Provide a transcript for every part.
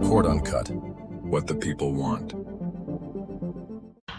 Court Uncut. What the people want.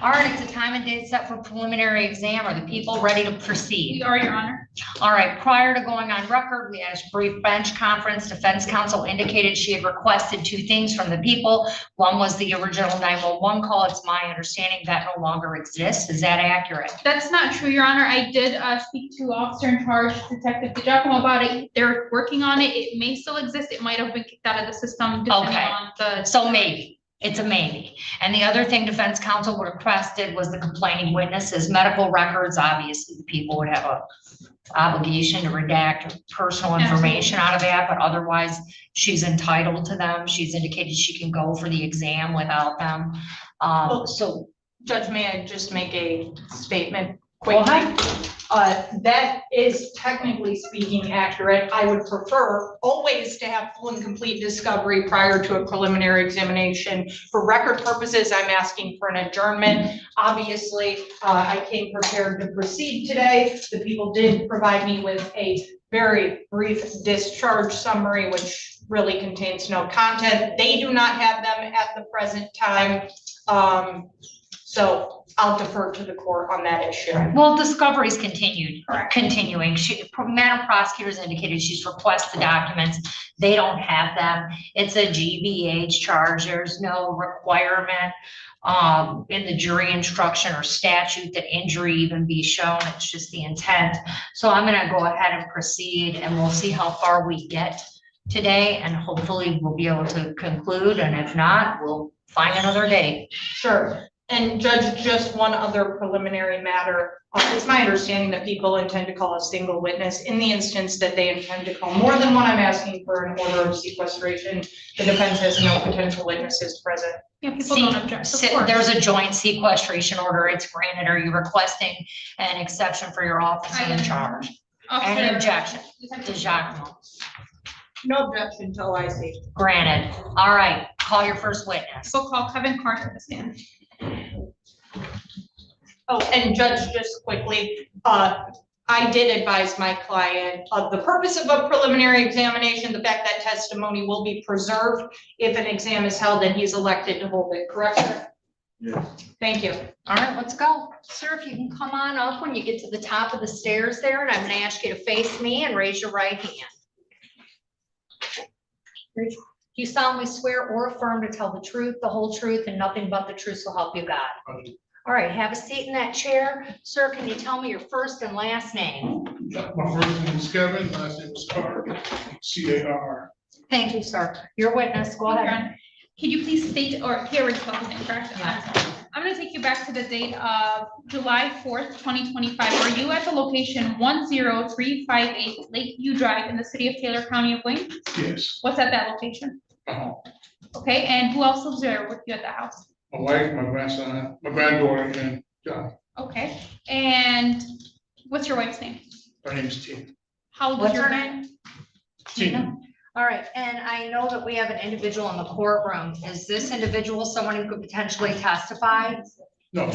All right, it's a time and date set for preliminary exam. Are the people ready to proceed? We are, Your Honor. All right, prior to going on record, we had a brief bench conference. Defense counsel indicated she had requested two things from the people. One was the original 911 call. It's my understanding that no longer exists. Is that accurate? That's not true, Your Honor. I did speak to officer in charge, Detective DiGiacomo, about it. They're working on it. It may still exist. It might have been kicked out of the system depending on the. So maybe. It's a maybe. And the other thing defense counsel requested was the complaining witness's medical records. Obviously, the people would have a obligation to redact personal information out of that, but otherwise she's entitled to them. She's indicated she can go for the exam without them. So Judge, may I just make a statement quickly? That is technically speaking accurate. I would prefer always to have full and complete discovery prior to a preliminary examination. For record purposes, I'm asking for an adjournment. Obviously, I came prepared to proceed today. The people did provide me with a very brief discharge summary, which really contains no content. They do not have them at the present time. So I'll defer to the court on that issue. well, discovery's continued. Correct. Continuing. Madam Prosecutor's indicated she's requested documents. They don't have them. It's a GBH charge. There's no requirement in the jury instruction or statute that injury even be shown. It's just the intent. So I'm gonna go ahead and proceed and we'll see how far we get today and hopefully we'll be able to conclude. And if not, we'll find another day. Sure. And Judge, just one other preliminary matter. It's my understanding that people intend to call a single witness. In the instance that they intend to call more than one, I'm asking for an order of sequestration. The defense has no potential witnesses present. Yeah, people don't object. Of course. There's a joint sequestration order. It's granted. Are you requesting an exception for your officer in charge? Any objection? DiGiacomo. No objection till I see. Granted. All right, call your first witness. We'll call Kevin Carr to the stand. Oh, and Judge, just quickly, I did advise my client of the purpose of a preliminary examination, the fact that testimony will be preserved if an exam is held and he's elected to hold it, correct, sir? Yes. Thank you. All right, let's go. Sir, if you can come on up when you get to the top of the stairs there, and I'm gonna ask you to face me and raise your right hand. Do you solemnly swear or affirm to tell the truth, the whole truth, and nothing but the truth so help you God? All right, have a seat in that chair. Sir, can you tell me your first and last name? My first name is Kevin, last name is Carr, C-A-R. Thank you, sir. Your witness, go Your ahead. Honor, can you please state, or here we go, correct? Yeah. I'm gonna take you back to the date of July 4th, 2025. Were you at the location 10358 Lakeview Drive in the city of Taylor, County of Wayne? Yes. What's at that location? Okay, and who else lives there with you at the house? My wife, my grandson, my granddaughter, and John. Okay, and what's your wife's name? Her name is Tina. How old is What's your her grand? name? Tina. All right, and I know that we have an individual in the courtroom. Is this individual someone who could potentially testify? No,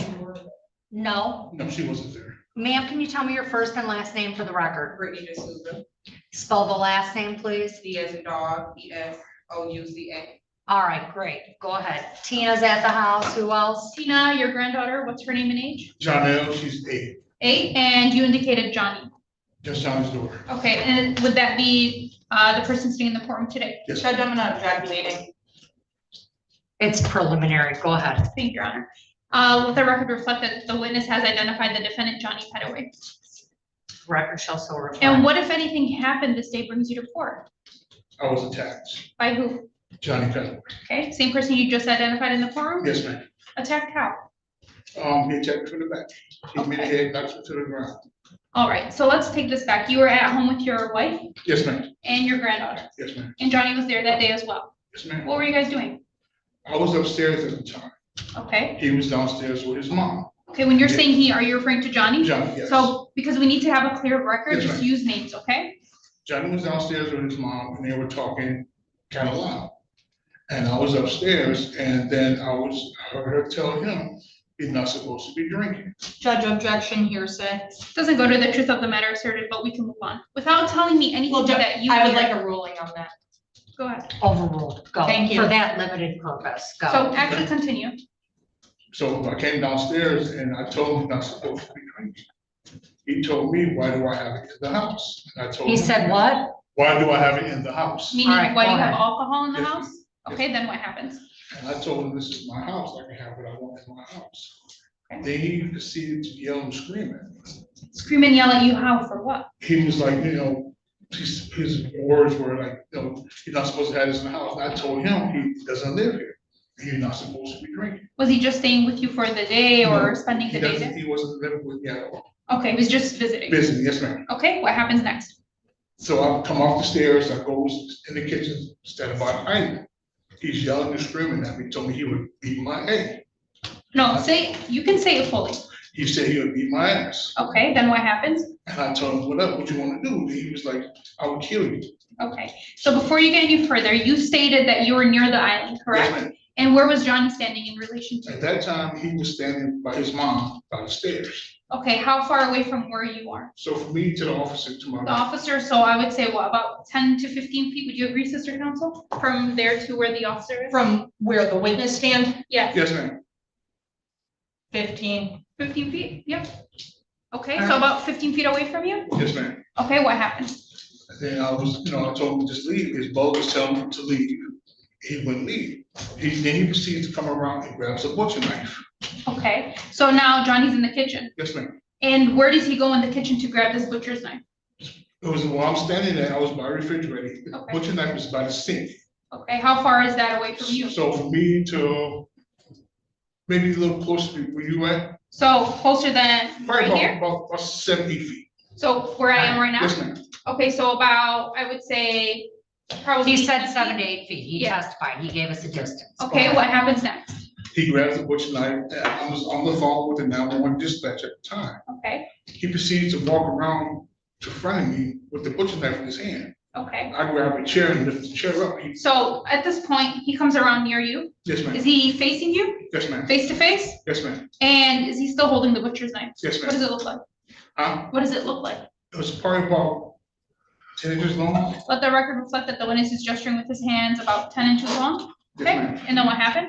No. no, she wasn't there. Ma'am, can you tell me your first and last name for the record? Brittany D'Souza, Spell the last name, please. D as in dog, E-S-O-U-C-A. All right, great. Go ahead. Tina's at the house. Who else? Tina, your granddaughter, what's her name and age? Jonelle, she's 8. 8, and you indicated Johnny. Just John's daughter. Okay, and would that be the person sitting in the courtroom today? Yes. Judge, I'm gonna object leading. It's preliminary. Go ahead. Thank you, Your Honor. Let the record reflect that the witness has identified the defendant, Johnny Petaway. Record shall so reflect. And what, if anything, happened this day brings you to court? I was attacked. By who? Johnny Petaway. Okay, same person you just identified in the courtroom? Yes, ma'am. Attacked how? He attacked me from the back. Hit me in the head, knocked me to the ground. All right, so let's take this back. You were at home with your wife Yes, ma'am. and your granddaughter, Yes, ma'am. and Johnny was there that day as well. Yes, ma'am. What were you guys doing? I was upstairs at the time. Okay, He was downstairs with his mom. okay, when you're Yeah. saying he, are you referring to Johnny? Johnny, yes. So, because we need to have a clear record, Yes, just ma'am. use names, okay? Johnny was downstairs with his mom and they were talking kind of loud. And I was upstairs and then I heard her tell him He's not supposed to be drinking. Judge, objection, hearsay. Doesn't go to the truth of the matter asserted, but we can move on. Without telling me anything Well, that you. I would hear- like a ruling on that. Go ahead. Overruled, go. Thank you. For that limited purpose, go. So actually continue. So I came downstairs and I told him he's not supposed to be drinking. He told me, why do I have it in the house? And I told He him, said what? why do I have it in the house? Meaning, All right, why do go you have ahead. alcohol in the Yes, house? Okay, then what happens? And I told him, this is my house, I can have what I want in my house. Okay. Then he proceeded to yell and scream at me. Scream and yell at you, how, for what? He was like, his words were like, you're not supposed to have this in the house. And I told him, he doesn't live here. He's not supposed to be drinking. Was he just staying with you for the day or No, spending He the day doesn't, there? he wasn't living with me at all. Okay, he was just visiting. Visiting, yes, ma'am. Okay, what happens next? So I come off the stairs, I go in the kitchen, stand behind him. He's yelling and screaming at me, told me he would beat my ass. No, you can say it fully. He said he would beat my ass. Okay, then what happens? And I told him, what you want to do? And he was like, I would kill you. Okay, so before you get any further, you stated that you were near the island, Yes, correct? ma'am. And where was Johnny standing in relation to? At that time, he was standing by his mom by the stairs. Okay, how far away from where you are? So from me to the officer to my The right, officer, so I would say what, about 10 to 15 feet? Would you agree, Sister Counsel? From there to where the officer is? From where the witness stand, Yes, yes, ma'am. 15. 15 feet, yep. Okay, so about 15 feet away from you? Yes, ma'am. Okay, what happened? And then I was, I told him to just leave. His brother was telling him to leave. He wouldn't leave. Then he proceeds to come around and grabs a butcher knife. Okay, so now Johnny's in the kitchen. Yes, ma'am. And where does he go in the kitchen to grab this butcher's knife? It was while I'm standing there, I was by the refrigerator. The Okay. butcher knife was by the sink. Okay, how far is that away from you? So for me to maybe a little closer to where you at, So closer than probably right here? about 70 feet. So where I am right now? Yes, ma'am. Okay, so about, I would say, probably. He said 50 7 to 8 feet. He Yeah. testified. He gave us a distance. Okay, what happens next? He grabs the butcher knife. And I was on the phone with the 911 dispatch at the time. Okay, He proceeds to walk around to front of me with the butcher knife in his hand. okay. I grab a chair and lift the chair up. So at this point, he comes around near you. Yes, Is ma'am. he facing you, Yes, ma'am. face to face? Yes, ma'am. And is he still holding the butcher's knife? Yes, What does ma'am. it look like? It What does it look like? was probably about 10 inches long. Let the record reflect that the witness is gesturing with his hands about 10 inches long. Yes, Okay, ma'am. and then what happened?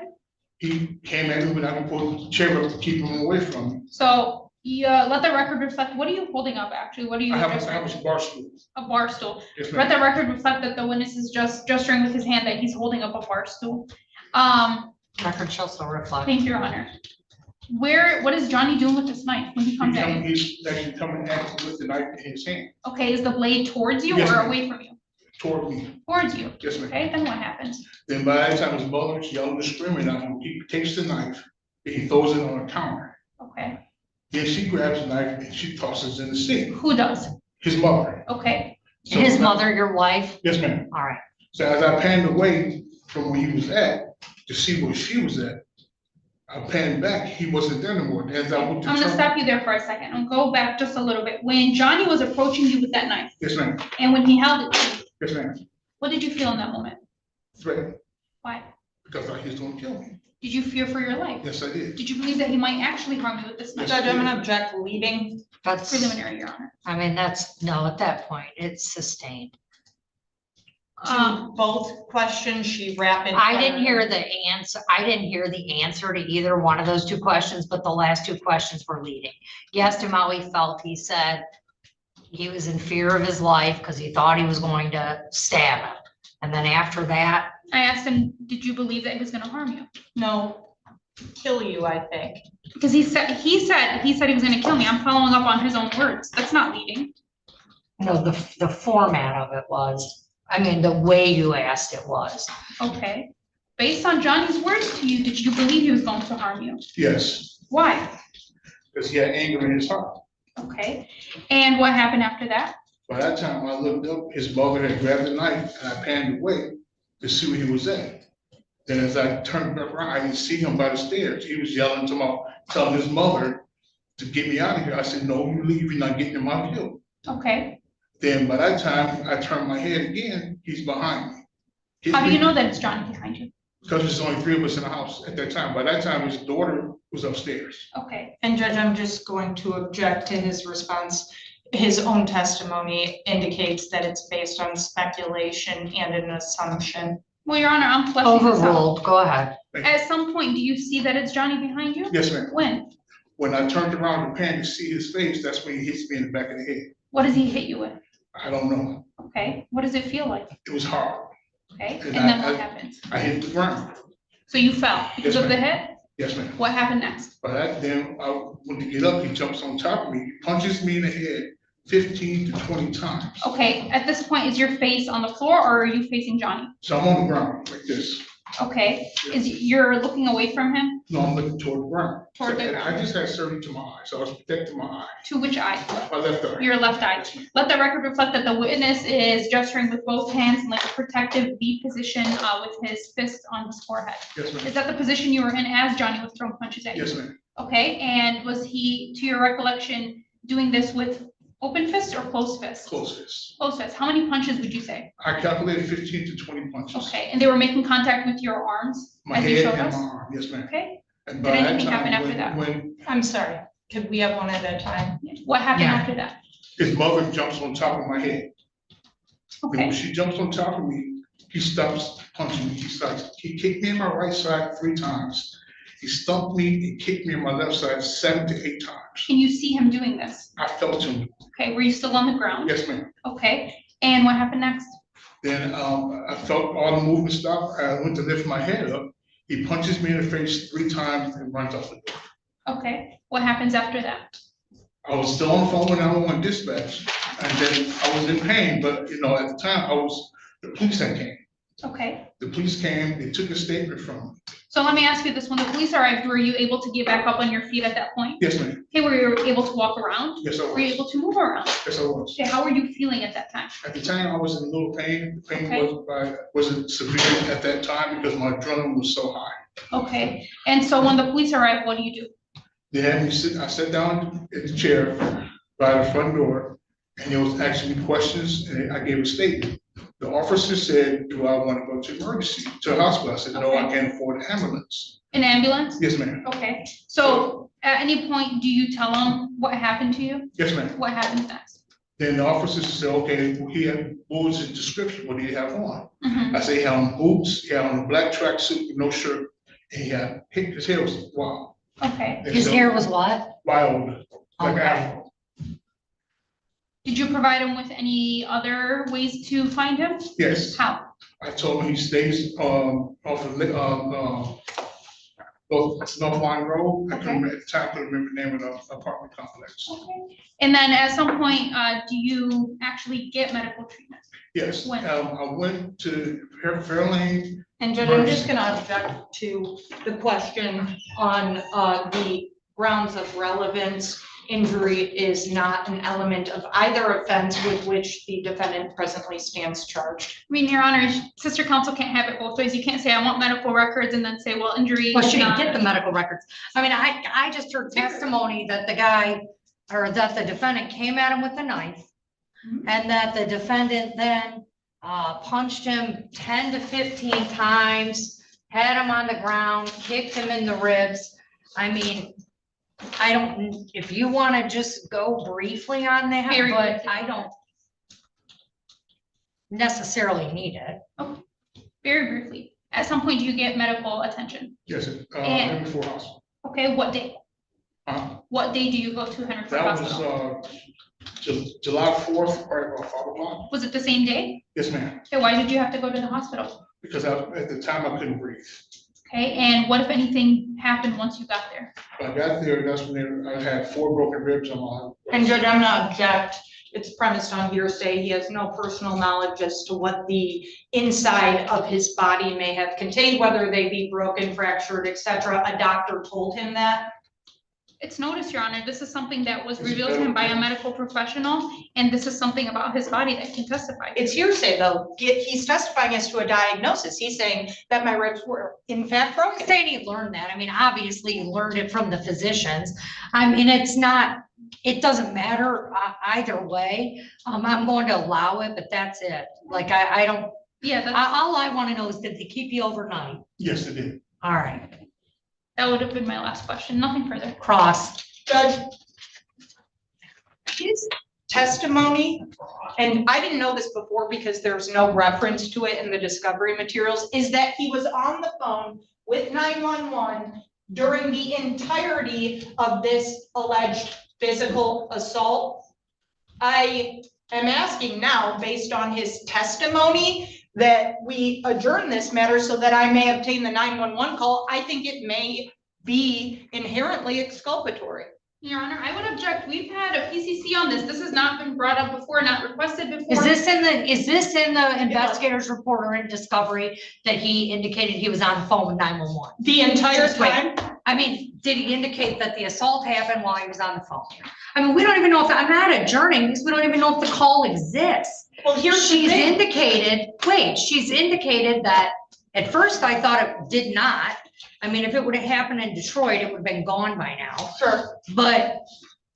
He came at me, but I can pull the chair up to keep him away from me. So, yeah, let the record reflect, what are you holding up actually? What are you I have gesturing? a bar stool. A bar stool. Yes, Let ma'am. the record reflect that the witness is just gesturing with his hand that he's holding up a bar stool. Record shall so reflect. Thank you, Your Honor. What is Johnny doing with this knife when he comes at you? He's actually coming at me with the knife in his hand Okay, is the blade towards you Yes, or ma'am. away from you? toward me. Towards you. Yes, ma'am. Okay, then what happens? Then by that time, his mother was yelling and screaming at him. He takes the knife and he throws it on the counter. Okay, Then she grabs the knife and she tosses it in the sink. who does? His mother. Okay, So His now- mother, your wife? Yes, ma'am. All right. So as I panned away from where he was at to see where she was at, I panned back, he wasn't there anymore. And as I went to I'm gonna turn- stop you there for a second and go back just a little bit. When Johnny was approaching you with that knife Yes, ma'am. and when he held it to you, Yes, ma'am. what did you feel in that moment? Threat, Why? because I thought he was gonna kill me. Did you fear for your life? Yes, I did. Did you believe that he might actually harm you with this knife? Judge, I'm gonna object leaving. That's, Preliminary, Your Honor. I mean, no, at that point, it's sustained. To both questions, she rapid. I didn't hear the answer. I didn't hear the answer to either one of those two questions, but the last two questions were leading. You asked him how he felt. He said he was in fear of his life because he thought he was going to stab him. And then after that, I asked him, did you believe that he was gonna harm you? No, kill you, I think. Because he said he was gonna kill me. I'm following up on his own words. That's not leading. no, the format of it was, I mean, the way you asked it was. Okay. Based on Johnny's words to you, did you believe he was going to harm you? Yes, Why? because he had anger in his heart. Okay. And what happened after that? By that time, I looked up, his mother had grabbed the knife and I panned away to see where he was at. Then as I turned back around, I didn't see him by the stairs. He was yelling telling his mother to get me out of here. I said, no, you leave, you're not getting in my view. Okay. Then by that time, I turned my head again, he's behind me. How do you know that it's Johnny behind you? Because there's only 3 of us in the house at that time. By that time, his daughter was upstairs. Okay, And Judge, I'm just going to object to his response. His own testimony indicates that it's based on speculation and an assumption. well, Your Honor, I'm fleshing this out. Overruled, go ahead. At some point, do you see that it's Johnny behind you? Yes, ma'am. When? When I turned around the pan to see his face, that's when he hits me in the back of the head. What does he hit you with? I don't know. Okay, what does it feel like? It was hard. Okay, And and then I- what happens? I hit the ground. So you fell because Yes, of the ma'am. hit? Yes, ma'am. What happened next? But then I went to get up, he jumps on top of me, he punches me in the head 15 to 20 times. Okay, at this point, is your face on the floor or are you facing Johnny? So I'm on the ground like this. Okay, you're looking away from him? No, I'm looking toward the ground. Toward the And ground. I just had surgery to my eye, so I was protecting my eye, To which eye? my left eye. Your left eye. Let the record reflect that the witness is gesturing with both hands in like a protective V position with his fist on his forehead. Yes, ma'am. Is that the position you were in as Johnny was throwing punches at you? Yes, ma'am. Okay, and was he, to your recollection, doing this with open fist or closed fist? Close fist. Closed fist. How many punches would you say? I calculated 15 to 20 punches. Okay, and they were making contact with your arms My as you head showed and us? my arm, yes, ma'am. Okay, And Did by that anything happen time, after that? when I'm sorry, could we have one at a time? what happened Yeah. after that? his mother jumps on top of my head, and when Okay, she jumps on top of me, he stops punching me. He kicked me in my right side 3 times. He stumped me and kicked me in my left side 7 to 8 times. can you see him doing this? I felt him. Okay, were you still on the ground? Yes, ma'am. Okay, and what happened next? Then I felt all the movement stop. I went to lift my head up. He punches me in the face 3 times and runs out the door. Okay, what happens after that? I was still on the phone when I went dispatch, and then I was in pain, but you know, at the time, the police had came. Okay, The police came, they took a statement from me. so let me ask you this, when the police arrived, were you able to get back up on your feet at that point? Yes, ma'am. Okay, were you able to walk around? Yes, I Were you was. able to move around? Yes, I was. Okay, how were you feeling at that time? At the time, I was in a little pain. The pain Okay. wasn't severe at that time because my adrenaline was so high. Okay, and so when the police arrived, what do you do? They had me sit, I sat down in the chair by the front door, and they was asking me questions, and I gave a statement. The officer said, do I want to go to emergency, to a hospital? I said, no, I can't afford an ambulance. An ambulance? Yes, ma'am. Okay, so at any point, do you tell them what happened to you? Yes, ma'am. What happens next? Then the officer said, okay, well, what was his description? What did he have on? Mhm. I say he had on boots, he had on a black tracksuit with no shirt, and his hair was wild. Okay, And His so- hair was what? Wild, like Okay. afro. did you provide him with any other ways to find him? Yes, How? I told him he stays, off of, North Line Road. I couldn't remember, at the time, I couldn't remember the name of the apartment complex. Okay, and then at some point, do you actually get medical treatment? Yes, When? I went to Fairlane. And Judge, I'm just gonna object to the question on the grounds of relevance. Injury is not an element of either offense with which the defendant presently stands charged. I mean, Your Honor, sister counsel can't have it both ways. You can't say, I want medical records, and then say, well, injury. Well, she is didn't not- get the medical records. I mean, I just heard testimony that the guy, or that the defendant came at him with a knife. Mhm. And that the defendant then punched him 10 to 15 times, had him on the ground, kicked him in the ribs. I mean, I don't, if you want to just go briefly on that, Very but briefly. I don't necessarily need it. Very briefly, at some point, do you get medical attention? Yes, And- Henry Ford Hospital. Okay, what day? What day do you go to Henry Ford That Hospital? was, July 4th, right about 5 o'clock. Was it the same day? Yes, ma'am, Okay, why did you have to go to the hospital? because at the time I couldn't breathe. Okay, and what if anything happened once you got there? When I got there, that's when I had 4 broken ribs on my. And Judge, I'm gonna object. It's premised on hearsay. He has no personal knowledge as to what the inside of his body may have contained, whether they be broken, fractured, etc. A doctor told him that. It's notice, Your Honor, this is something that was It's revealed to him by a medical. medical professional, and this is something about his body that can testify. It's hearsay, though. He's testifying as to a diagnosis. He's saying that my ribs were in fact broken. Saying he learned that, I mean, obviously he learned it from the physicians. I mean, it's not, it doesn't matter either way. I'm going to allow it, but that's it. Like, I don't, Yeah, that's, All I want to know is, did they keep you overnight? Yes, it did. All right, that would have been my last question, nothing further. cross. Judge, his testimony, and I didn't know this before because there's no reference to it in the discovery materials, is that he was on the phone with 911 during the entirety of this alleged physical assault. I am asking now, based on his testimony, that we adjourn this matter so that I may obtain the 911 call. I think it may be inherently exculpatory. Your Honor, I would object. We've had a PCC on this. This has not been brought up before, not requested before. Is this in the investigator's report or in discovery that he indicated he was on the phone with 911? The entire Just wait. time? I mean, did he indicate that the assault happened while he was on the phone? I mean, we don't even know if, I'm not adjourning because we don't even know if the call exists. Well, here's the She's thing. she's indicated that, at first I thought it did not. I mean, if it would have happened in Detroit, it would have been gone by now. Sure. But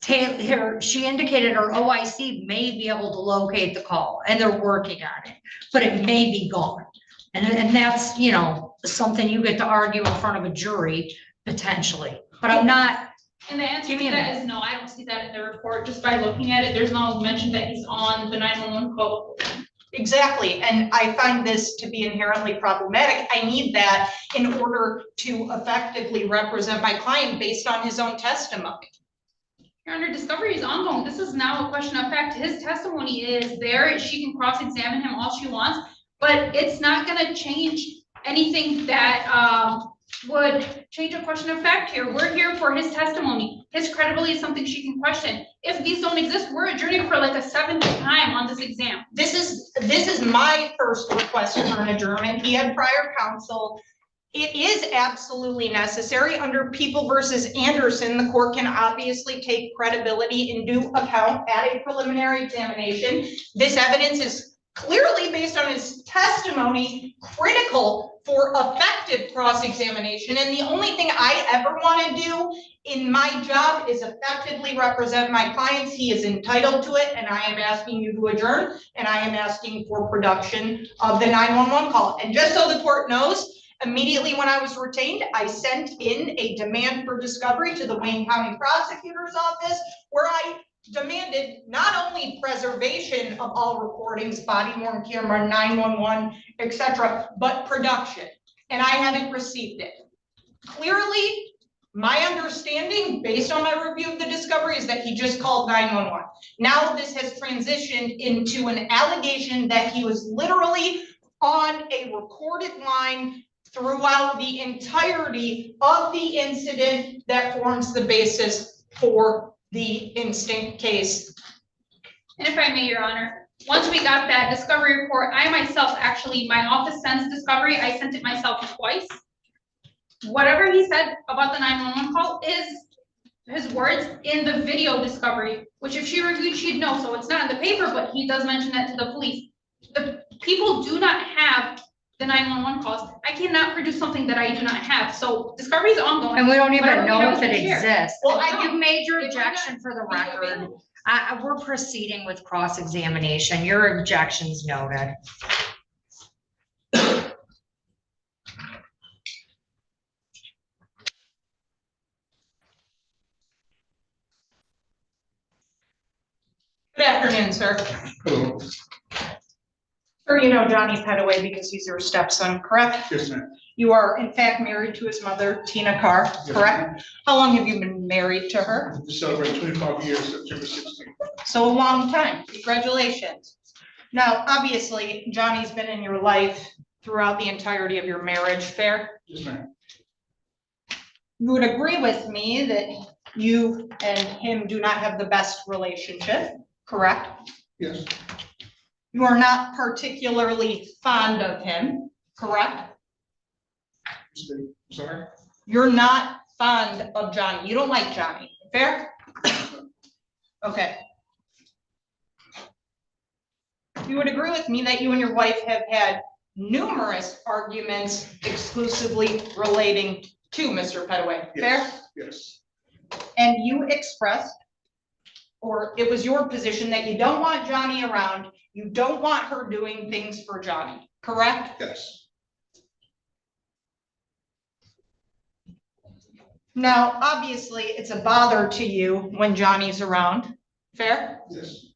she indicated her OIC may be able to locate the call and they're working on it, but it may be gone. And that's, you know, something you get to argue in front of a jury potentially, but I'm not. And the answer Give to me a that minute. is no, I don't see that in the report. Just by looking at it, there's no mention that he's on the 911 call. Exactly, and I find this to be inherently problematic. I need that in order to effectively represent my client based on his own testimony. Your Honor, discovery is ongoing. This is now a question of fact. His testimony is there. She can cross-examine him all she wants, but it's not gonna change anything that would change a question of fact here. We're here for his testimony. His credibility is something she can question. If these don't exist, we're adjourning for like a 7th time on this exam. This is my first request for an adjournment. He had prior counsel. It is absolutely necessary under People versus Anderson. The court can obviously take credibility into account at a preliminary examination. This evidence is clearly based on his testimony, critical for effective cross-examination. And the only thing I ever want to do in my job is effectively represent my clients. He is entitled to it, and I am asking you to adjourn, and I am asking for production of the 911 call. And just so the court knows, immediately when I was retained, I sent in a demand for discovery to the Wayne County Prosecutor's Office, where I demanded not only preservation of all recordings, body worn camera, 911, etc., but production. And I haven't received it. Clearly, my understanding, based on my review of the discovery, is that he just called 911. Now this has transitioned into an allegation that he was literally on a recorded line throughout the entirety of the incident that forms the basis for the instant case. And if I may, Your Honor, once we got that discovery report, I myself, actually, my office sends discovery. I sent it myself twice. Whatever he said about the 911 call is his words in the video discovery, which if she reviewed, she'd know. So it's not in the paper, but he does mention that to the police. The people do not have the 911 calls. I cannot produce something that I do not have. So discovery is ongoing. And we don't even Whatever we know have, if we it share. exists. Well, You've made your If we're not- objection for the we are record. available. We're proceeding with cross-examination. Your objection's noted. Good afternoon, sir. Hello. Sir, you know Johnny Petaway because he's your stepson, correct? Yes, ma'am. You are in fact married to his mother, Tina Carr, Yes, correct? How long have you been married to her? We celebrate 25 years, September 16th. So a long time. Congratulations. Now, obviously, Johnny's been in your life throughout the entirety of your marriage, fair? Yes, ma'am. You would agree with me that you and him do not have the best relationship, correct? Yes. You are not particularly fond of him, correct? Sorry? You're not fond of Johnny. You don't like Johnny, fair? Okay. You would agree with me that you and your wife have had numerous arguments exclusively relating to Mr. Petaway, fair? Yes. And you expressed, or it was your position that you don't want Johnny around, you don't want her doing things for Johnny, correct? Yes, Now, obviously, it's a bother to you when Johnny's around, fair? yes,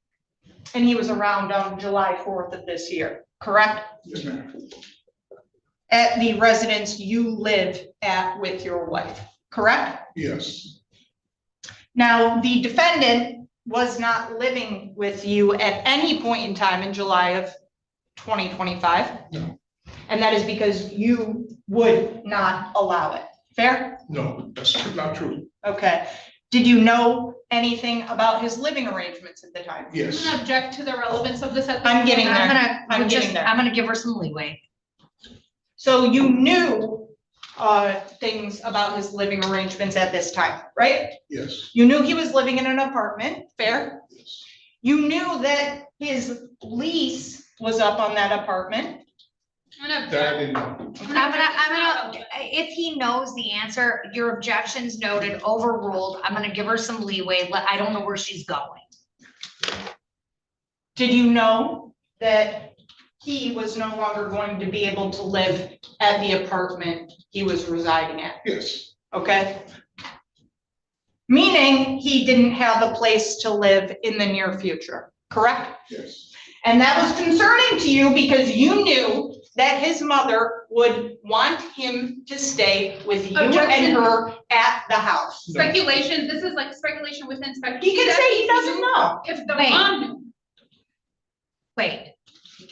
And he was around on July 4th of this year, correct? yes, ma'am. At the residence you live at with your wife, correct? Yes, Now, the defendant was not living with you at any point in time in July of 2025. No. And that is because you would not allow it, fair? no, that's not true. Okay. Did you know anything about his living arrangements at the time? I'm Yes, gonna object to the relevance of this at this I'm getting point. there. I'm getting there. I'm gonna give her some leeway. So you knew things about his living arrangements at this time, right? yes, You knew he was living in an apartment, fair? yes, You knew that his lease was up on that apartment. I'm gonna that I object. didn't know. I'm gonna, if he knows the answer, your objection's noted, overruled. I'm gonna give her some leeway. I don't know where she's going. Did you know that he was no longer going to be able to live at the apartment he was residing at? Yes, Okay? Meaning he didn't have a place to live in the near future, correct? yes, And that was concerning to you because you knew that his mother would want him to stay with you and Objection. her at the house. no, Speculation, this is like speculation within speculation. He can say he doesn't know. If the Wait. mom knew, Wait,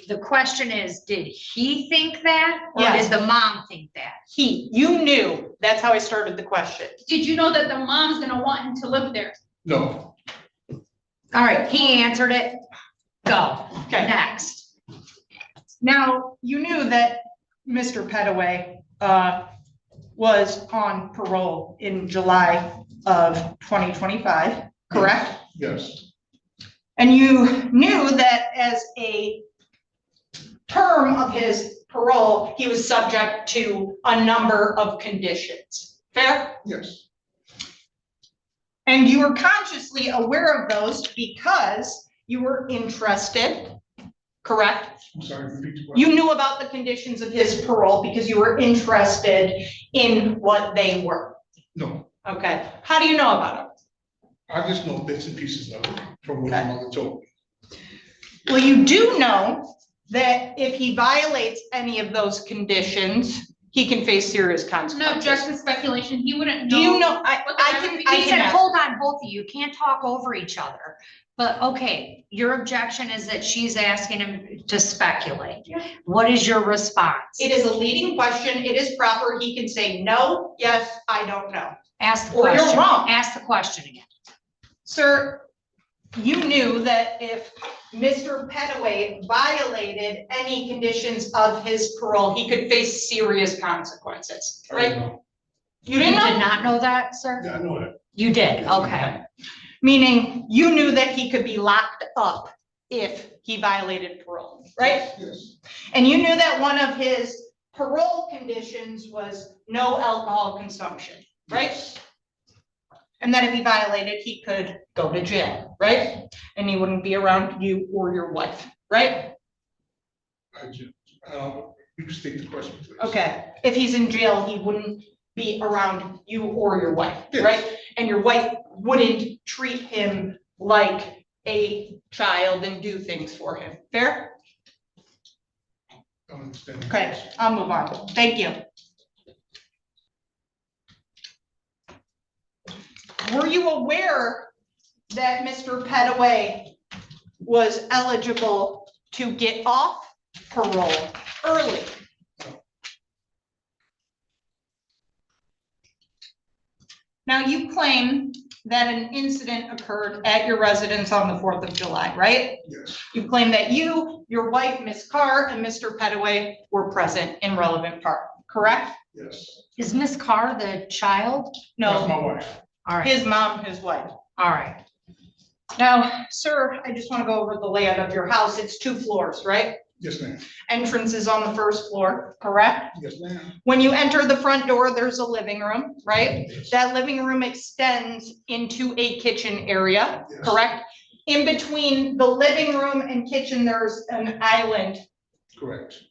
the question is, did he think that? Or Yes. did the mom think that? You knew, that's how I started the question. did you know that the mom's gonna want him to live there? no, All right, he answered it. Go. Okay. Next. Now, you knew that Mr. Petaway was on parole in July of 2025, correct? yes, And you knew that as a term of his parole, he was subject to a number of conditions, fair? yes, And you were consciously aware of those because you were interested, correct? I'm sorry, repeat the question. You knew about the conditions of his parole because you were interested in what they were. No, Okay, how do you know about them? I just know bits and pieces of it from what my mother told me. Well, you do know that if he violates any of those conditions, he can face serious I'm gonna consequences. object to speculation, he wouldn't know. Do you know, I what the can, ramifications- I He said, can, hold on, both of you can't talk over each other. But okay, your objection is that she's asking him to speculate. Yeah. What is your response? it is a leading question, it is proper, he can say no, yes, I don't know. Ask the Or you're question. wrong. Ask the question again. Sir, you knew that if Mr. Petaway violated any conditions of his parole, he could face serious consequences, I right? didn't know. You didn't did know? not know that, sir? Yeah, I know that. You did, okay. Meaning you knew that he could be locked up if he violated parole, right? Yes, And you knew that one of his parole conditions was no alcohol consumption, right? And that if he violated, he could go to jail, right? And he wouldn't be around you or your wife, right? you can state the question, please. Okay, if he's in jail, he wouldn't be around you or your wife, Yes. right? And your wife wouldn't treat him like a child and do things for him, fair? I understand. Okay, I'll move on, thank you. Were you aware that Mr. Petaway was eligible to get off parole early? Now, you claim that an incident occurred at your residence on the 4th of July, right? Yes, You claim that you, your wife, Ms. Carr, and Mr. Petaway were present in relevant part, correct? yes. Is Miss Carr the child? That's No, my wife. All right, his mom, his wife. all right. Now, sir, I just want to go over the layout of your house. It's 2 floors, right? Yes, ma'am. Entrance is on the 1st floor, correct? Yes, ma'am. When you enter the front door, there's a living room, right? Yes. That living room extends into a kitchen area, Yes. correct? In between the living room and kitchen, there's an island, Correct.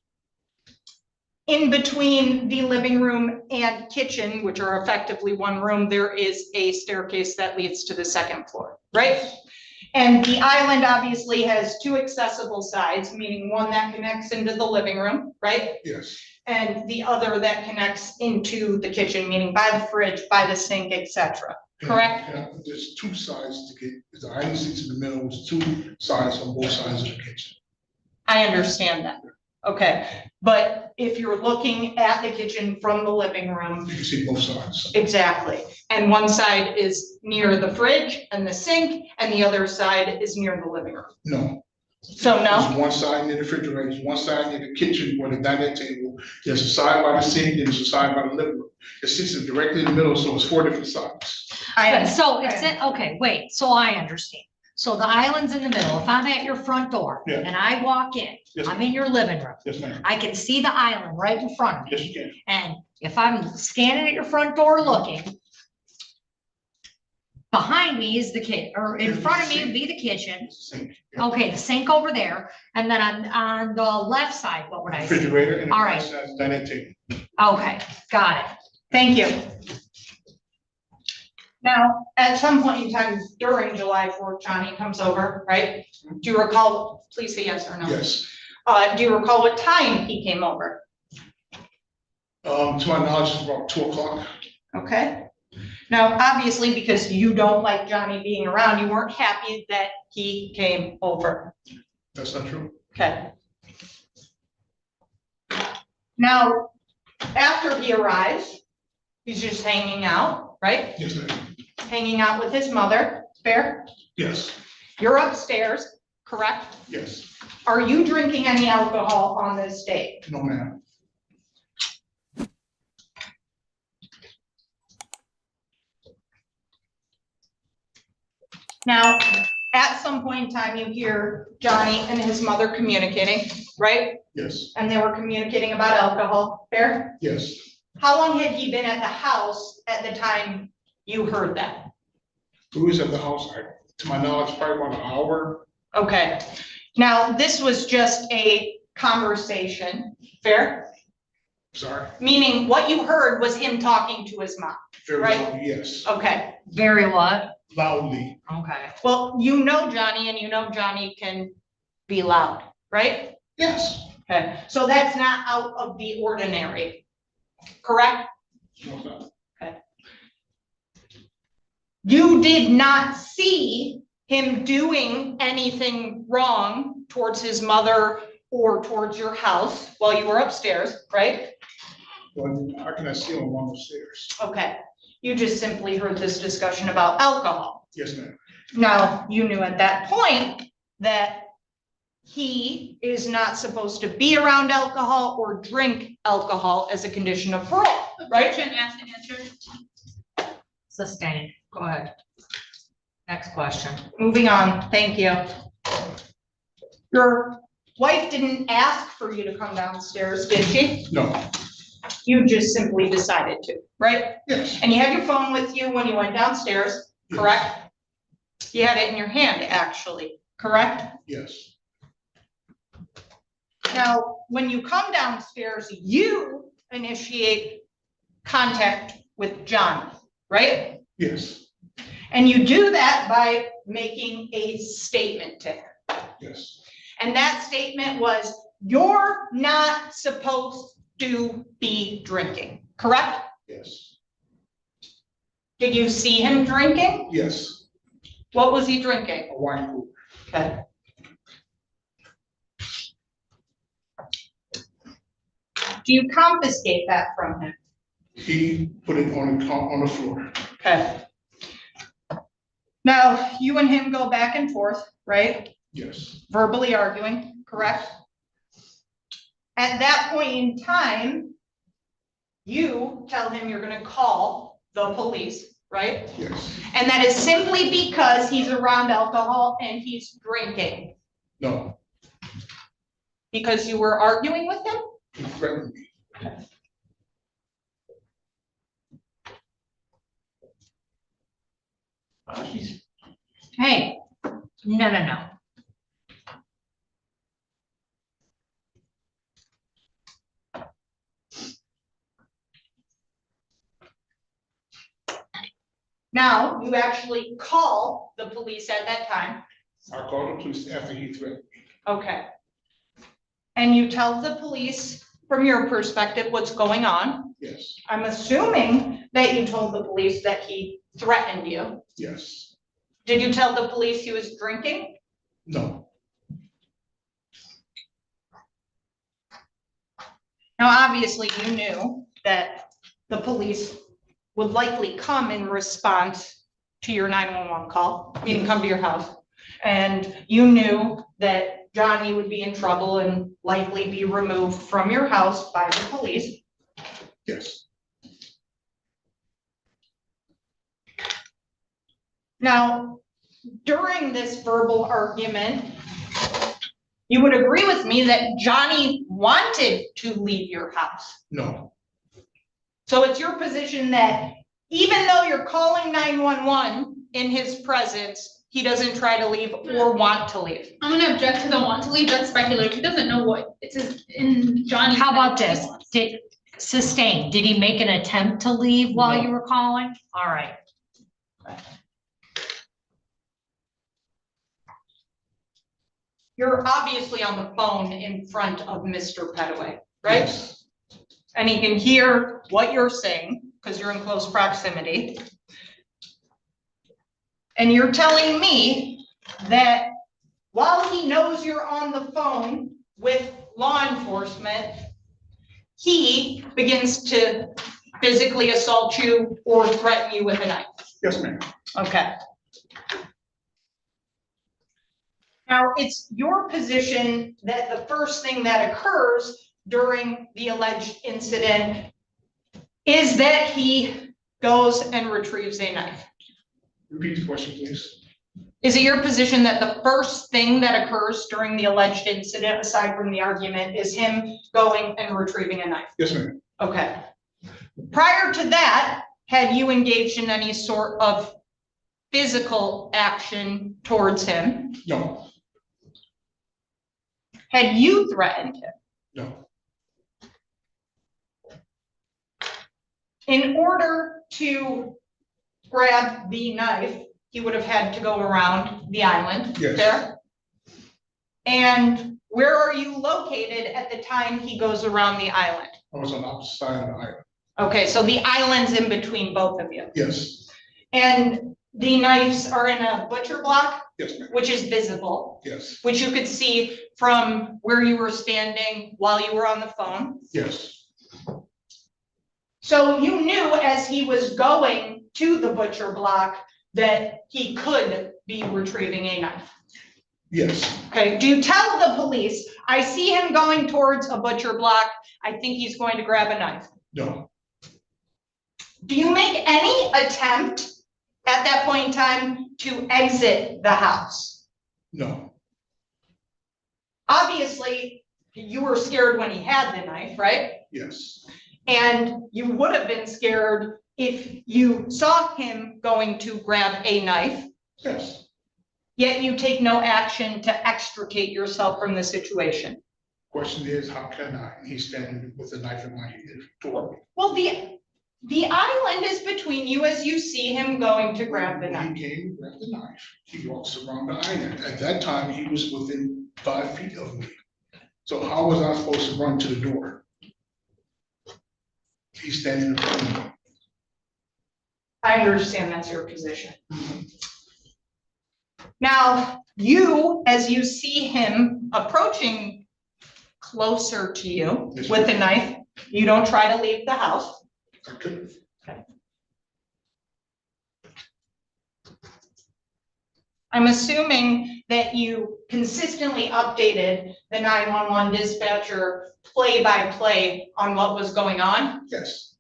in between the living room and kitchen, which are effectively one room, there is a staircase that leads to the second floor, right? And the island obviously has two accessible sides, meaning one that connects into the living room, right? Yes, And the other that connects into the kitchen, meaning by the fridge, by the sink, etc. Correct? yeah, there's two sides to get, the island sits in the middle, there's two sides on both sides of the kitchen. I understand that. Okay, but if you're looking at the kitchen from the living room, You can see both sides. exactly. And one side is near the fridge and the sink, and the other side is near the living room. No, So no, there's one side near the refrigerator, there's one side near the kitchen where the dining table, there's a side by the sink, and there's a side by the living room. It sits directly in the middle, so it's four different sides. But so it's, okay, wait, so I understand. So the island's in the middle. If I'm at your front door Yeah. and I walk in, Yes, I'm in your living room. Yes, ma'am. I can see the island right in front of me. Yes, you can. And if I'm standing at your front door looking, behind me is the or in front of me would be the kitchen. It's the sink. Yeah. Okay, the sink over there, and then on the left side, what would I see? Refrigerator and the All right right. side is dining table. Okay, got it. thank you. Now, at some point in time during July 4th, Johnny comes over, right? Do you recall, please say yes or no? Yes. Do you recall what time he came over? To my knowledge, it's about 2 o'clock. Okay. Now, obviously, because you don't like Johnny being around, you weren't happy that he came over. That's not true. Okay. Now, after he arrives, he's just hanging out, right? Yes, ma'am. Hanging out with his mother, fair? Yes, You're upstairs, correct? yes. Are you drinking any alcohol on this date? No, ma'am. Now, at some point in time, you hear Johnny and his mother communicating, right? Yes, And they were communicating about alcohol, fair? yes. How long had he been at the house at the time you heard that? Who is at the house? To my knowledge, probably about an hour. Okay, now this was just a conversation, fair? Sorry. Meaning what you heard was him talking to his mom, Very Right. loudly, yes. okay? Very what? Loudly. Okay. Well, you know Johnny and you know Johnny can be loud, right? Yes. Okay, so that's not out of the ordinary, correct? No, it's not. You did not see him doing anything wrong towards his mother or towards your house while you were upstairs, right? Well, how can I see him on the stairs? Okay, you just simply heard this discussion about alcohol. Yes, ma'am. Now, you knew at that point that he is not supposed to be around alcohol or drink alcohol as a condition of parole, right? Objection, asked and answered. Sustained. Go ahead. Next question. Moving on, thank you. Your wife didn't ask for you to come downstairs, did she? No. You just simply decided to, right? Yes. And you had your phone with you when you went downstairs, correct? You had it in your hand, actually, correct? Yes. Now, when you come downstairs, you initiate contact with John, right? Yes. And you do that by making a statement to him. Yes. And that statement was, you're not supposed to be drinking, correct? Yes. Did you see him drinking? Yes. What was he drinking? A wine cooler. Okay. Do you confiscate that from him? He put it on the floor. Okay. Now, you and him go back and forth, right? Yes. Verbally arguing, correct? At that point in time, you tell him you're gonna call the police, right? Yes. And that is simply because he's around alcohol and he's drinking, No. because you were arguing with him? He threatened me. Hey, no. Now, you actually call the police at that time. I called the police after he threatened me. Okay. And you tell the police, from your perspective, what's going on. Yes, I'm assuming that you told the police that he threatened you. yes, Did you tell the police he was drinking? no, Now, obviously, you knew that the police would likely come in response to your 911 call, meaning come to your house. And you knew that Johnny would be in trouble and likely be removed from your house by the police. yes, Now, during this verbal argument, you would agree with me that Johnny wanted to leave your house. no, So it's your position that even though you're calling 911 in his presence, he doesn't try to leave or want to leave. I'm gonna object to the want to leave, that's speculative, he doesn't know what, it says in Johnny. How about this? Did he make an attempt to leave while No. you were calling? All right. You're obviously on the phone in front of Mr. Petaway, right? yes, And he can hear what you're saying because you're in close proximity. And you're telling me that while he knows you're on the phone with law enforcement, he begins to physically assault you or threaten you with a knife. yes, ma'am, Okay. Now, it's your position that the first thing that occurs during the alleged incident is that he goes and retrieves a knife. repeat the question, please. Is it your position that the first thing that occurs during the alleged incident, aside from the argument, is him going and retrieving a knife? Yes, ma'am, Okay. Prior to that, had you engaged in any sort of physical action towards him? no, Had you threatened him? no, In order to grab the knife, he would have had to go around the island Yes. there. And where are you located at the time he goes around the island? I was on the opposite side of the island, Okay, so the island's in between both of you. yes, And the knives are in a butcher block, yes, ma'am, which is visible, yes, which you could see from where you were standing while you were on the phone. yes, So you knew as he was going to the butcher block that he could be retrieving a knife. yes, Okay, do you tell the police, I see him going towards a butcher block, I think he's going to grab a knife? no, Do you make any attempt at that point in time to exit the house? no, Obviously, you were scared when he had the knife, right? yes, And you would have been scared if you saw him going to grab a knife, yes. yet you take no action to extricate yourself from the situation. Question is, how can I? He's standing with a knife in my door. Well, the island is between you as you see him going to grab the When knife. he came and grabbed the knife, he walks around the island. At that time, he was within 5 feet of me. So how was I supposed to run to the door? He's standing in front of me. I understand that's your position. Now, you, as you see him approaching closer to you Yes, with ma'am. the knife, you don't try to leave the house. I couldn't. I'm assuming that you consistently updated the 911 dispatcher play-by-play on what was going on. Yes,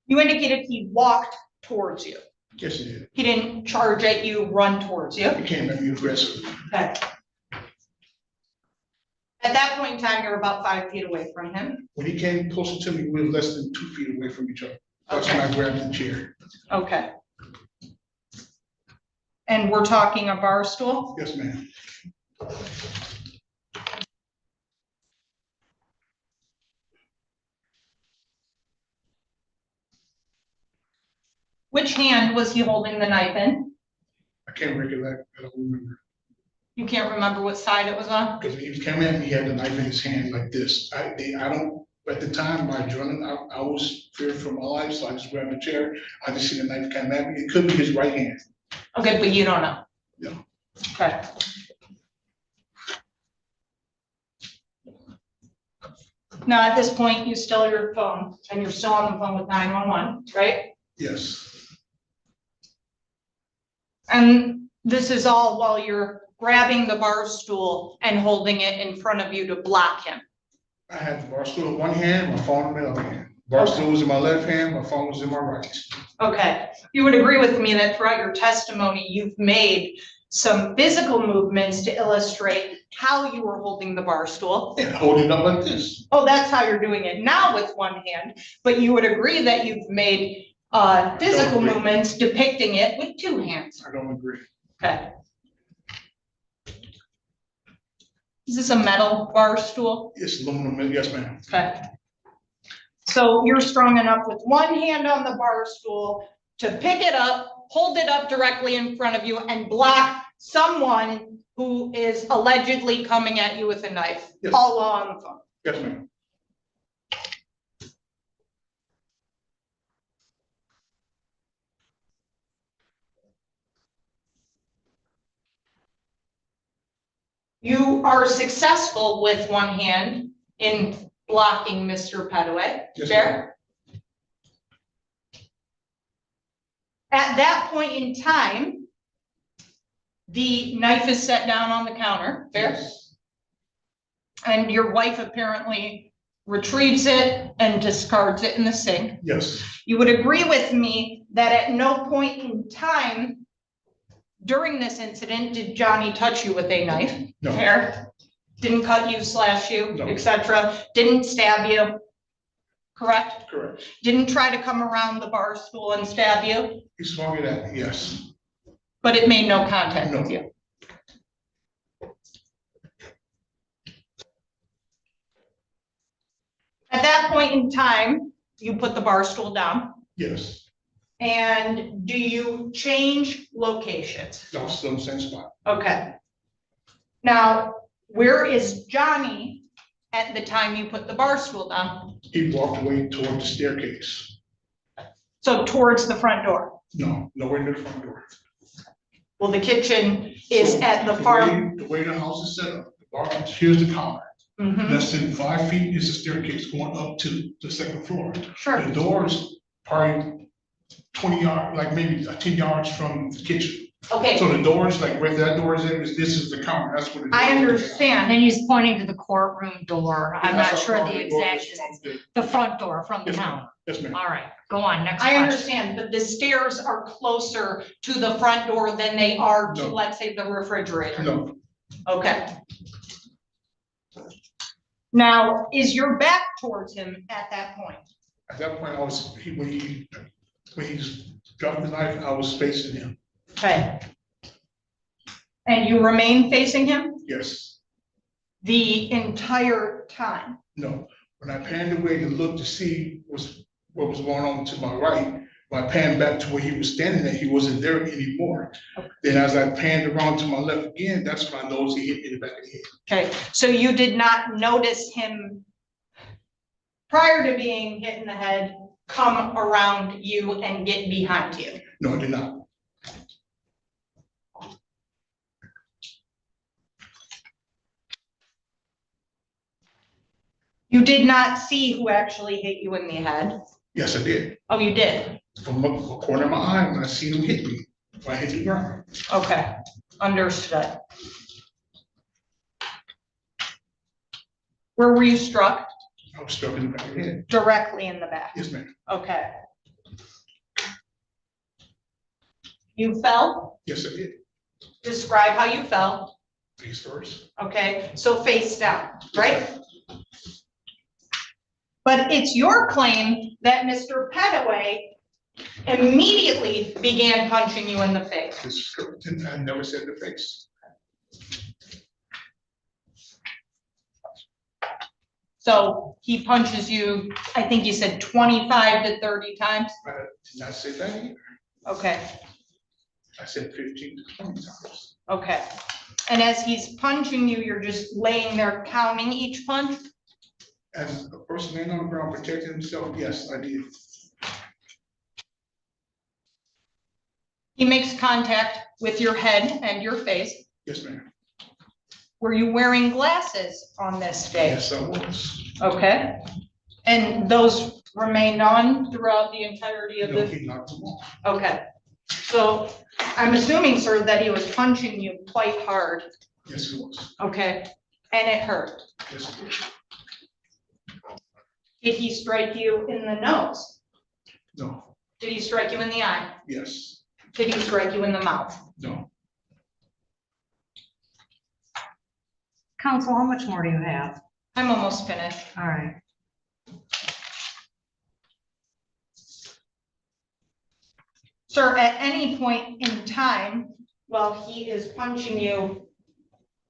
You indicated he walked towards you. yes, he did. He didn't charge at you, run towards you. He came at me aggressively. Okay. At that point in time, you're about 5 feet away from him. When he came closer to me, we were less than 2 feet away from each other. That's when I grabbed the chair. Okay. And we're talking a bar stool? Yes, ma'am. Which hand was he holding the knife in? I can't recollect, I don't remember. You can't remember what side it was on? Because when he came in, he had the knife in his hand like this. I don't, at the time, my adrenaline, I was feared for my life, so I just grabbed a chair. I just see the knife come at me. It could be his right hand. Okay, but you don't know? No. Okay. Now, at this point, you still have your phone, and you're still on the phone with 911, right? Yes, And this is all while you're grabbing the bar stool and holding it in front of you to block him. I had the bar stool in one hand, my phone in the other hand. Bar stool was in my left hand, my phone was in my right. Okay, you would agree with me that throughout your testimony, you've made some physical movements to illustrate how you were holding the bar stool. And holding it up like this. Oh, that's how you're doing it now with one hand, but you would agree that you've made physical agree. movements depicting it with two hands. I don't agree. Okay. Is this a metal bar stool? It's aluminum, yes, ma'am. Okay. So you're strong enough with one hand on the bar stool to pick it up, hold it up directly in front of you and block someone who is allegedly coming at you with a knife, Yes. all while on the phone. Yes, ma'am. You are successful with one hand in blocking Mr. Petaway, Yes, fair? At that point in time, the knife is set down on the counter, fair? Yes. And your wife apparently retrieves it and discards it in the sink. Yes, You would agree with me that at no point in time during this incident did Johnny touch you with a knife? no, Fair? Didn't cut you, slash you, No. etc. Didn't stab you, correct? correct. Didn't try to come around the bar stool and stab you, He swung it at me, yes. but it made no contact No. with you. At that point in time, you put the bar stool down, Yes, and do you change locations? I was still in the same spot. Okay. Now, where is Johnny at the time you put the bar stool down? He walked away toward the staircase. So towards the front door. No, nowhere near the front door. Well, the kitchen is So, at the farm. The way the house is set up, the bar, here's the counter. Mhm, Less than 5 feet is the staircase going up to the second floor. Sure. The doors probably 20 yards, like maybe 10 yards from the kitchen. Okay, So the doors, like where that door is in, this is the counter, that's what. I understand. And he's pointing to the courtroom door. I'm not sure the exact, Yes, the front door from the Yes, ma'am. counter. ma'am. All right, go on, next I question. understand, but the stairs are closer to the front door than they are to, No. let's say, the refrigerator. No, Okay. Now, is your back towards him at that point? at that point, when he dropped the knife, I was facing him, Okay. And you remain facing him yes. the entire time? No, when I panned away to look to see what was going on to my right, when I panned back to where he was standing at, he wasn't there anymore. Okay. Then as I panned around to my left again, that's when I noticed he hit me in the back of the head. Okay, so you did not notice him prior to being hit in the head, come around you and get behind you? No, I did not. You did not see who actually hit you in the head? Yes, I did. Oh, you did? From a corner of my eye, when I seen him hit me, when I hit the ground. Okay, understood. Where were you struck? I was struck in the back of the head. Directly in the back? Yes, ma'am. Okay. You fell? Yes, I did. Describe how you fell. Face first. Okay, so face down, right? But it's your claim that Mr. Petaway immediately began punching you in the face. This is correct. And I never said the face. So he punches you, I think you said 25 to 30 times. I did not say that either. Okay, I said 15 to 20 times. okay. And as he's punching you, you're just laying there counting each punch? As a person laying on the ground protecting himself, yes, I did. He makes contact with your head and your face. Yes, ma'am. Were you wearing glasses on this day? Yes, I was. Okay. And those remained on throughout the entirety of No, the, he knocked them off. okay. So I'm assuming, sir, that he was punching you quite hard. Yes, he was. Okay. And it hurt. Yes, he was. Did he strike you in the nose? No, Did he strike you in the eye? yes, Did he strike you in the mouth? no. Counsel, how much more do you have? I'm almost finished. All right. Sir, at any point in time, while he is punching you,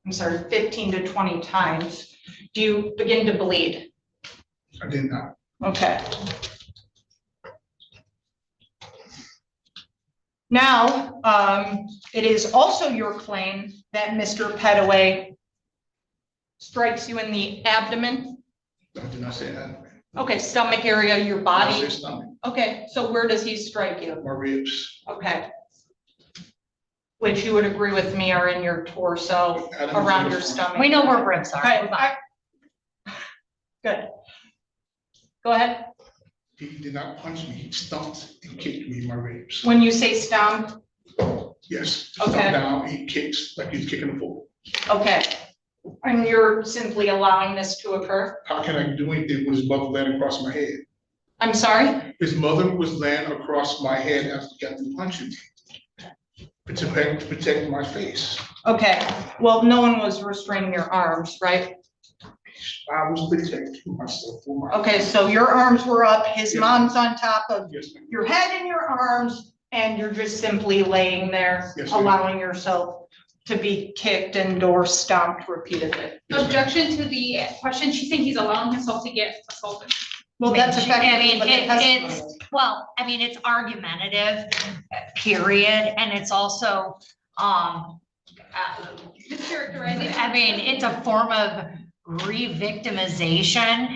I'm sorry, 15 to 20 times, do you begin to bleed? I did not. Okay. Now, it is also your claim that Mr. Petaway strikes you in the abdomen. I did not say that. Okay, stomach area, your I body. said stomach, Okay, so where does he strike you? my ribs. Okay. Which you would agree with me are in your torso, around your stomach. We know where ribs are. Okay, Move on. good. Go ahead. He did not punch me. He stumped and kicked me in my ribs. When you say stomp, Yes, Okay. stumped down. He kicks like he's kicking a fool. okay. And you're simply allowing this to occur? How can I do anything when his mother laying across my head? I'm sorry? His mother was laying across my head after he got through punching me. To protect my face. Okay, well, no one was restraining your arms, right? I was protecting myself. For my. Okay, so your arms were up, his Yes. mom's on top of Yes, ma'am. your head and your arms, and you're just simply laying there, Yes, ma'am. allowing yourself to be kicked and or stomped repeatedly. Yes, ma'am. Objection to the question, she's saying he's allowing himself to get assaulted. Well, that's I effectively mean, what the testimony it's, is. well, I mean, it's argumentative, period, and it's also, Mischaracterizing. I mean, it's a form of re-victimization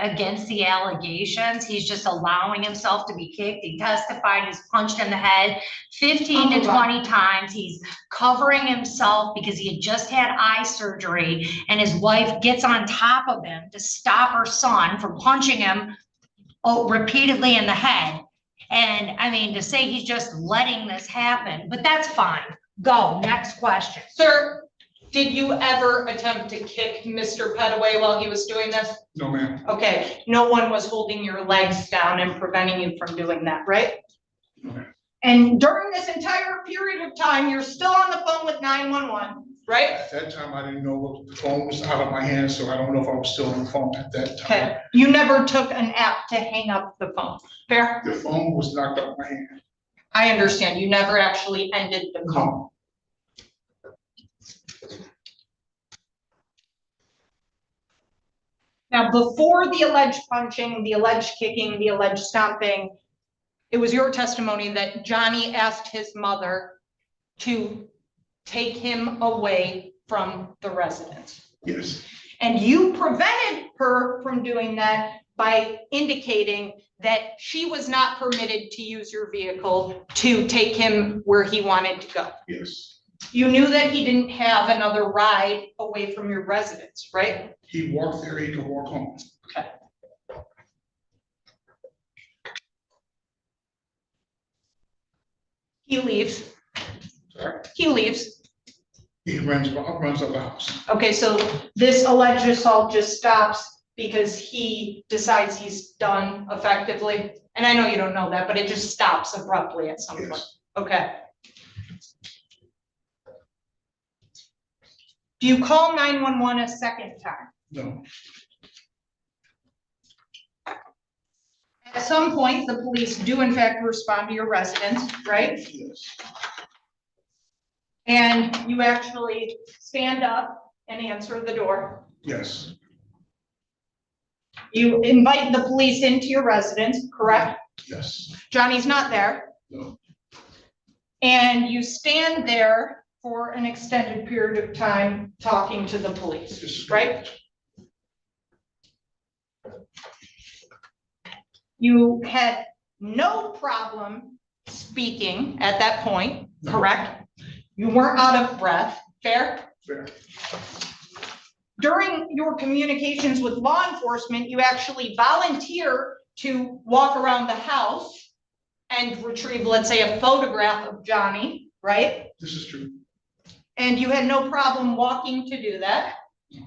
against the allegations. He's just allowing himself to be kicked. He testified, he's punched in the head 15 to 20 times. He's covering himself because he had just had eye surgery, and his wife gets on top of him to stop her son from punching him repeatedly in the head. And I mean, to say he's just letting this happen, but that's fine. Go, next question. Sir, did you ever attempt to kick Mr. Petaway while he was doing this? No, ma'am. Okay, no one was holding your legs down and preventing you from doing that, right? No, ma'am. And during this entire period of time, you're still on the phone with 911, right? At that time, I didn't know what the phone was out of my hands, so I don't know if I was still on the phone at that time. Okay, you never took an app to hang up the phone, fair? The phone was knocked out of my hand. I understand, you never actually ended the call. Now, before the alleged punching, the alleged kicking, the alleged stomping, it was your testimony that Johnny asked his mother to take him away from the residence. Yes, And you prevented her from doing that by indicating that she was not permitted to use your vehicle to take him where he wanted to go. yes. You knew that he didn't have another ride away from your residence, right? He walked there, he could walk home. He leaves. Sorry. He leaves. He runs up the house. Okay, so this alleged assault just stops because he decides he's done effectively. And I know you don't know that, but it just stops abruptly at some point. Yes. Okay. Do you call 911 a second time? No, At some point, the police do in fact respond to your residence, right? yes, And you actually stand up and answer the door. yes, You invite the police into your residence, correct? yes, Johnny's not there. No. And you stand there for an extended period of time talking to the police, This is right? You had no problem speaking at that point, No. correct? You weren't out of breath, fair? Fair. During your communications with law enforcement, you actually volunteer to walk around the house and retrieve, let's say, a photograph of Johnny, right? This is true. And you had no problem walking to do that. No.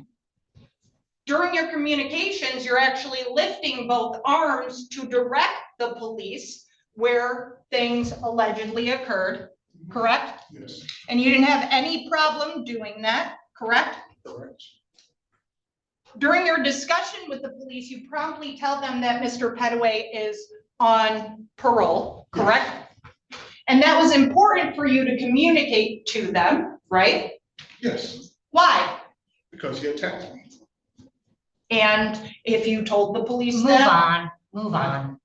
During your communications, you're actually lifting both arms to direct the police where things allegedly occurred, correct? Yes, And you didn't have any problem doing that, correct? correct. During your discussion with the police, you promptly tell them that Mr. Petaway is on parole, correct? And that was important for you to communicate to them, right? Yes, Why? because he attacked me. And if you told the police Move that, on, move on.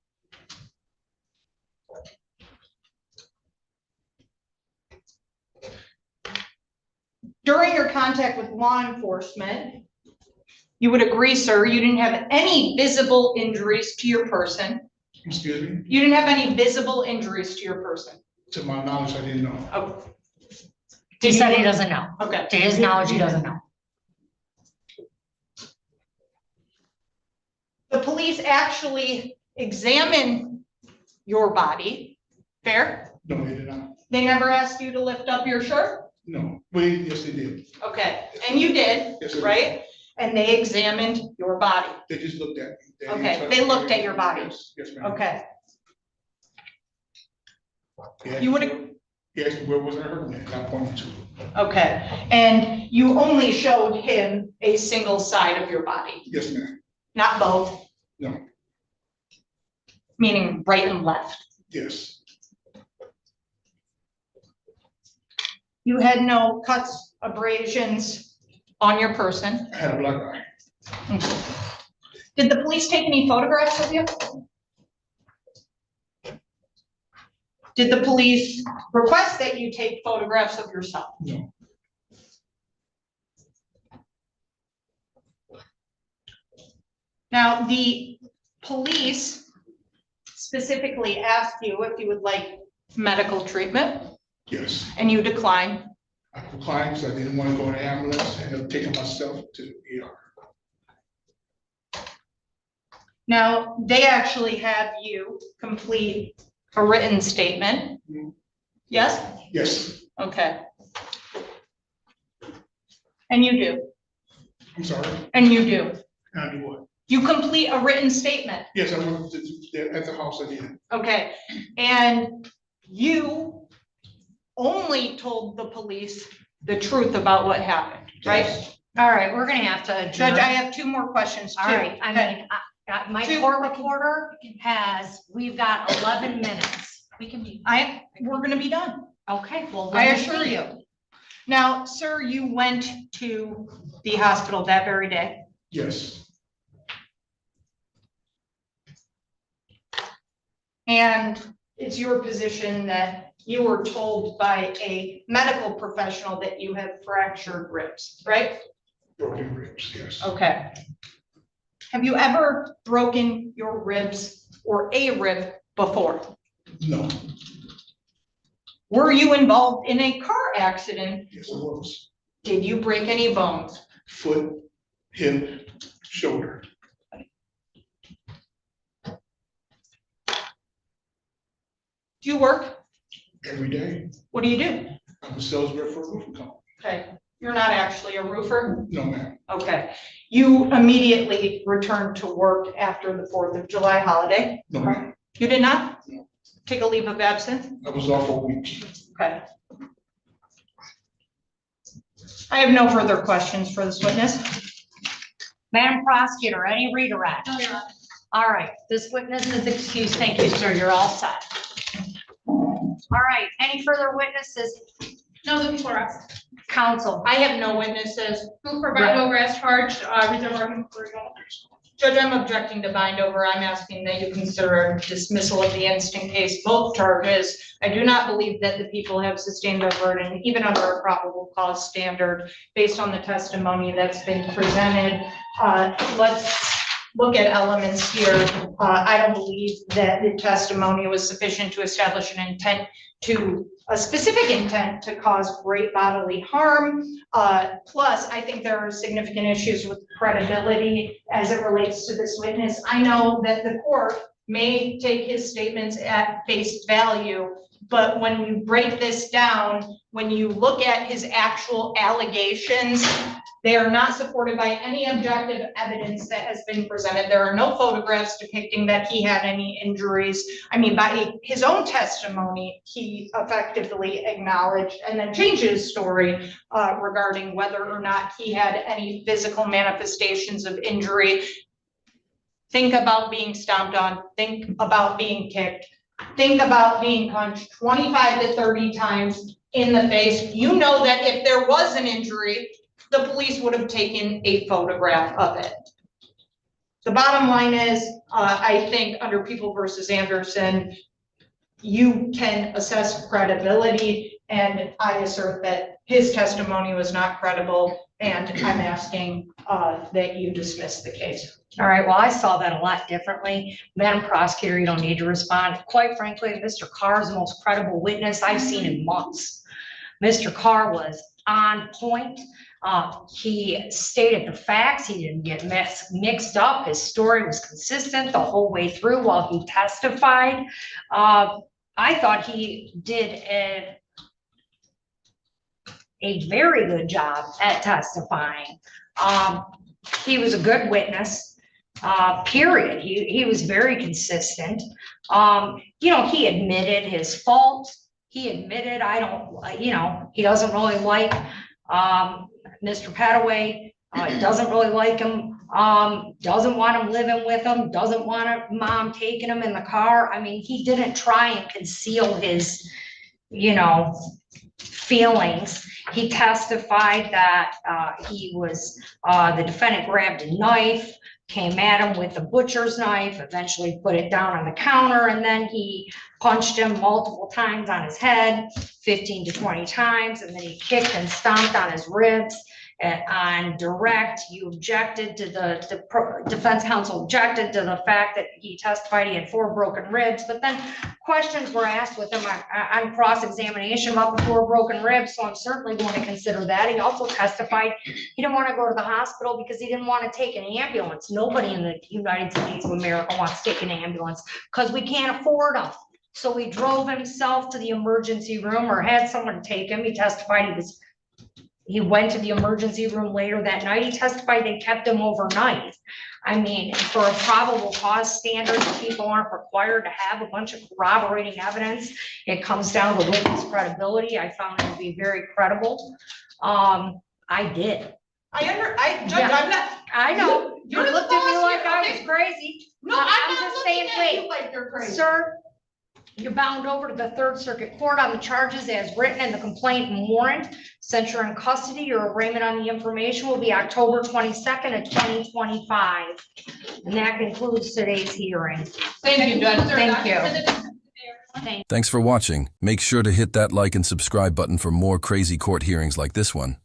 during your contact with law enforcement, you would agree, sir, you didn't have any visible injuries to your person. Excuse me? You didn't have any visible injuries to your person. To my knowledge, I didn't know. Oh. He said he doesn't know. Okay. To his knowledge, he doesn't know. The police actually examined your body, fair? No, they did not. They never asked you to lift up your shirt? No, wait, yes, they did. Okay, and you did, Yes, they did. right? And they examined your body. They just looked at me. didn't Okay, touch they me. looked at your body. Yes, yes, ma'am. Okay, He asked you me would, where- He asked me where was I hurting at, and I pointed to it. okay, and you only showed him a single side of your body, Yes, ma'am. not both? No. Meaning right and left. Yes, You had no cuts, abrasions on your person. I had a black eye. Did the police take any photographs of you? Did the police request that you take photographs of yourself? No. Now, the police specifically asked you if you would like medical treatment, Yes. and you declined. I declined because I didn't want to go in an ambulance and have taken myself to the ER. Now, they actually have you complete a written statement. Mhm. Yes? Yes, Okay. And you do, I'm sorry. and you do. I do what? You complete a written statement, Yes, I went at the house I did. okay? And you only told the police the truth about what happened, right? Yes. All right, we're gonna have to adjourn. Judge, I have two more questions too. All right, I Okay. mean, my Two. court reporter we've got 11 minutes. We can be, We're gonna be done. okay, well. I let me assure see. you. Now, sir, you went to the hospital that very day. Yes, And it's your position that you were told by a medical professional that you had fractured ribs, right? broken ribs, yes. Okay. Have you ever broken your ribs or a rib before? No, Were you involved in a car accident? yes, it was. Did you break any bones? Foot, hip, shoulder. Do you work? Every day. What do you do? I'm a sales rep for a roofing company. Okay, you're not actually a roofer? No, ma'am. Okay. You immediately returned to work after the 4th of July holiday? No, ma'am. You did not? No. Take a leave of absence? I was off for a week. Okay. I have no further questions for this witness. Madam Prosecutor, any redirect? No, Your Honor. All right, this witness is excused. Thank you, sir. You're all set. All right, any further witnesses? No, the people are asked. Counsel, I have no witnesses. Move for Bible as charged, reserve argument for rebuttal. Judge, I'm objecting to bind over. I'm asking that you consider dismissal of the instant case, both charges. I do not believe that the people have sustained their burden, even under a probable cause standard, based on the testimony that's been presented. Let's look at elements here. I don't believe that the testimony was sufficient to establish an intent to a specific intent to cause great bodily harm. Plus, I think there are significant issues with credibility as it relates to this witness. I know that the court may take his statements at face value, but when you break this down, when you look at his actual allegations, they are not supported by any objective evidence that has been presented. There are no photographs depicting that he had any injuries. I mean, by his own testimony, he effectively acknowledged and then changed his story regarding whether or not he had any physical manifestations of injury. Think about being stomped on, think about being kicked, think about being punched 25 to 30 times in the face. You know that if there was an injury, the police would have taken a photograph of it. The bottom line is, I think under People versus Anderson, you can assess credibility, and I assert that his testimony was not credible, and I'm asking that you dismiss the case. All right, well, I saw that a lot differently. Madam Prosecutor, you don't need to respond. Quite frankly, Mr. Carr is the most credible witness I've seen in months. Mr. Carr was on point. He stated the facts. He didn't get mixed up. His story was consistent the whole way through while he testified. I thought he did a very good job at testifying. He was a good witness, period. He was very consistent. You know, he admitted his fault. He admitted, he doesn't really like Mr. Petaway, doesn't really like him, doesn't want him living with him, doesn't want mom taking him in the car. I mean, he didn't try and conceal his, feelings. He testified that the defendant grabbed a knife, came at him with a butcher's knife, eventually put it down on the counter, and then he punched him multiple times on his head, 15 to 20 times, and then he kicked and stomped on his ribs. On direct, you objected to the defense counsel objected to the fact that he testified he had 4 broken ribs, but then questions were asked with him on cross-examination about the 4 broken ribs, so I'm certainly going to consider that. He also testified he didn't want to go to the hospital because he didn't want to take an ambulance. Nobody in the United States of America wants to take an ambulance because we can't afford them. So he drove himself to the emergency room or had someone take him. He testified he went to the emergency room later that night. He testified they kept him overnight. I mean, for a probable cause standard, people aren't required to have a bunch of corroborating evidence. It comes down to witness credibility. I found it to be very credible. I did. Judge, Yeah. I'm not. I know. You You're the looked at me boss like here, I okay? was crazy. No, I'm I'm just not saying, looking at you wait, like you're crazy. Sir, you're bound over to the Third Circuit Court on the charges as written in the complaint and warrant. Since you're in custody, your arraignment on the information will be October 22nd of 2025. And that concludes today's hearing. Thank you, Judge. Thank you. Thanks for watching. Make sure to hit that like and subscribe button for more crazy court hearings like this one.